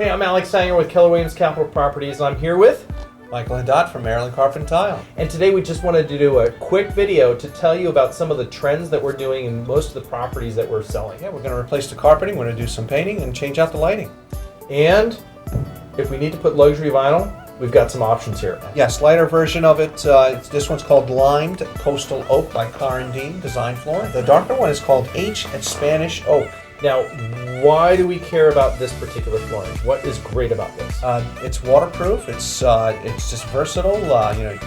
Hey, I'm Alex Saenger with Keller Williams Capital Properties, and I'm here with Michael and Dot from Maryland Carpet and Tile. And today we just wanted to do a quick video to tell you about some of the trends that we're doing in most of the properties that we're selling. Yeah, we're going to replace the carpeting, we're going to do some painting and change out the lighting. And if we need to put luxury vinyl, we've got some options here. Yes, lighter version of it. This one's called Limed Coastal Oak by Dean Design Floor. The darker one is called H and Spanish Oak. Now, why do we care about this particular flooring? What is great about this? It's waterproof. It's just versatile.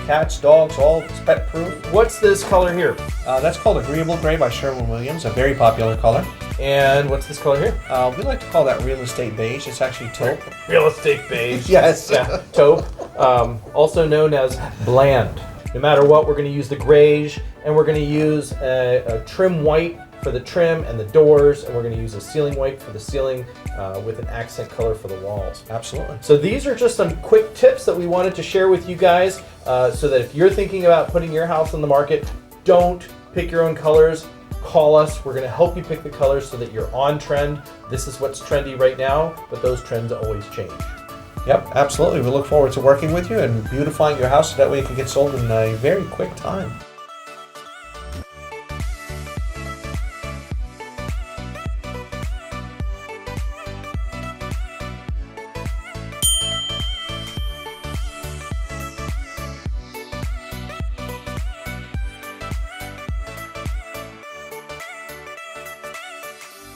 Cats, dogs, all. It's pet proof. What's this color here? That's called Agreeable Gray by Sherwin-Williams, a very popular color. And what's this color here? We like to call that real estate beige. It's actually taupe. Real estate beige. Yes. Yeah, taupe, also known as bland. No matter what, we're going to use the grayish, and we're going to use a trim white for the trim and the doors, and we're going to use a ceiling white for the ceiling with an accent color for the walls. Absolutely. So these are just some quick tips that we wanted to share with you guys so that if you're thinking about putting your house on the market, don't pick your own colors. Call us. We're going to help you pick the colors so that you're on trend. This is what's trendy right now, but those trends always change. Yep, absolutely. We look forward to working with you and beautifying your house so that way it can get sold in a very quick time.